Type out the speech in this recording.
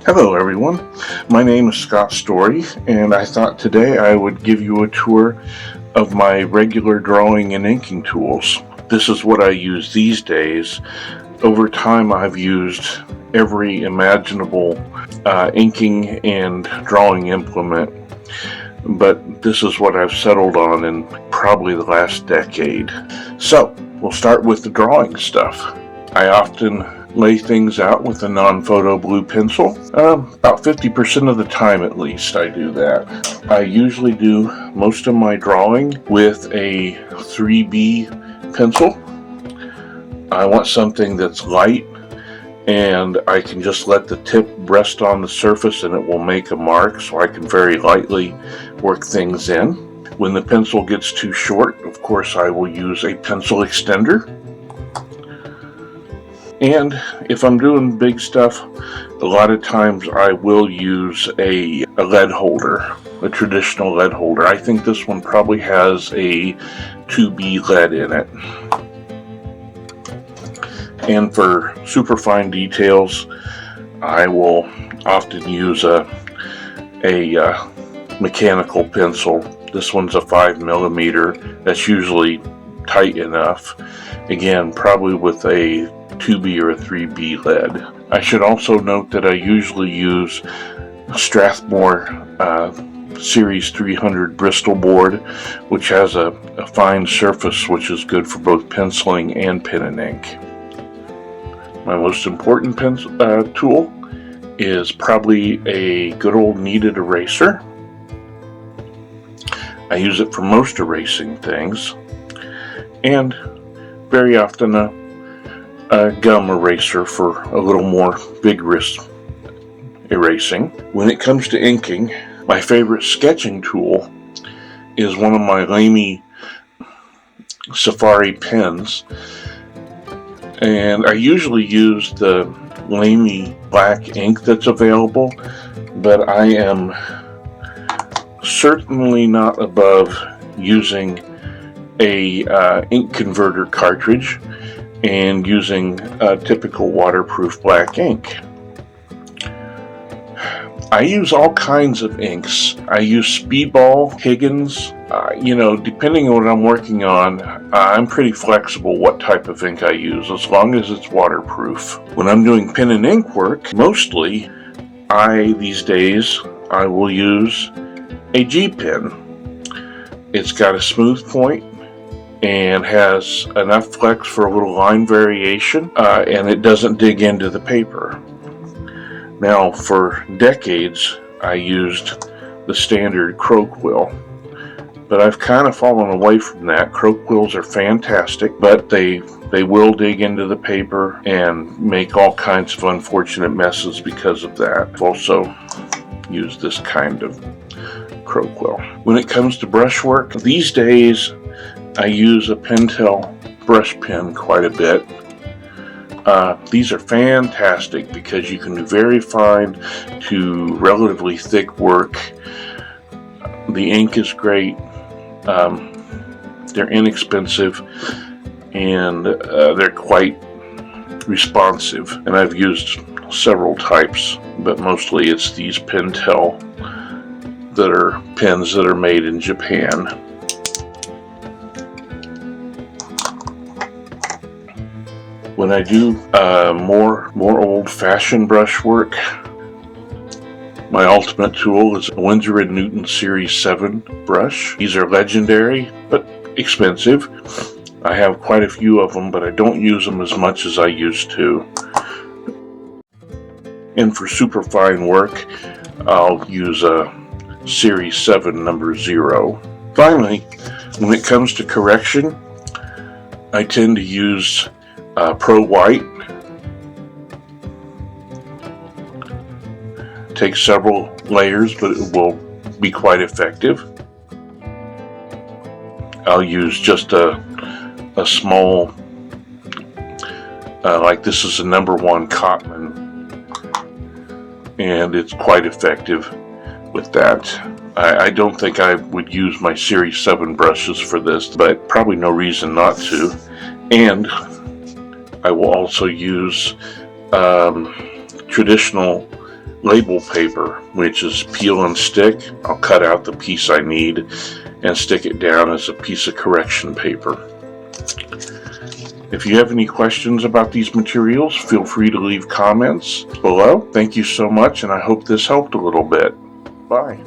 Hello everyone, my name is Scott Story, and I thought today I would give you a tour of my regular drawing and inking tools. This is what I use these days. Over time I've used every imaginable inking and drawing implement, but this is what I've settled on in probably the last decade. So, we'll start with the drawing stuff. I often lay things out with a non-photo blue pencil. About 50% of the time at least I do that. I usually do most of my drawing with a 3B pencil. I want something that's light and I can just let the tip rest on the surface and it will make a mark, so I can very lightly work things in. When the pencil gets too short, of course I will use a pencil extender. And if I'm doing big stuff, a lot of times I will use a lead holder, a traditional lead holder. I think this one probably has a 2B lead in it. And for super fine details, I will often use a mechanical pencil. This one's a 5mm. That's usually tight enough. Again, probably with a 2B or a 3B lead. I should also note that I usually use Strathmore Series 300 Bristol board, which has a fine surface which is good for both penciling and pen and ink. My most important tool is probably a good old kneaded eraser. I use it for most erasing things, and very often a gum eraser for a little more vigorous erasing. When it comes to inking, my favorite sketching tool is one of my Lamy Safari pens, and I usually use the Lamy black ink that's available, but I am certainly not above using a ink converter cartridge and using typical waterproof black ink. I use all kinds of inks. I use Speedball, Higgins, depending on what I'm working on, I'm pretty flexible what type of ink I use, as long as it's waterproof. When I'm doing pen and ink work, mostly, these days, I will use a G pen. It's got a smooth point and has enough flex for a little line variation, and it doesn't dig into the paper. Now, for decades, I used the standard crow quill, but I've kind of fallen away from that. Crow quills are fantastic, but they will dig into the paper and make all kinds of unfortunate messes because of that. I've also used this kind of crow quill. When it comes to brushwork, these days I use a Pentel brush pen quite a bit. These are fantastic because you can do very fine to relatively thick work. The ink is great. They're inexpensive and they're quite responsive. And I've used several types, but mostly it's these Pentel that are pens that are made in Japan. When I do more old-fashioned brushwork, my ultimate tool is a Winsor & Newton Series 7 brush. These are legendary, but expensive. I have quite a few of them, but I don't use them as much as I used to. And for super fine work, I'll use a Series 7 number 0. Finally, when it comes to correction, I tend to use Pro White. Takes several layers, but it will be quite effective. I'll use just a small, like this is a number 1 Cotman, and it's quite effective with that. I don't think I would use my Series 7 brushes for this, but probably no reason not to. And I will also use traditional label paper, which is peel and stick. I'll cut out the piece I need and stick it down as a piece of correction paper. If you have any questions about these materials, feel free to leave comments below. Thank you so much, and I hope this helped a little bit. Bye.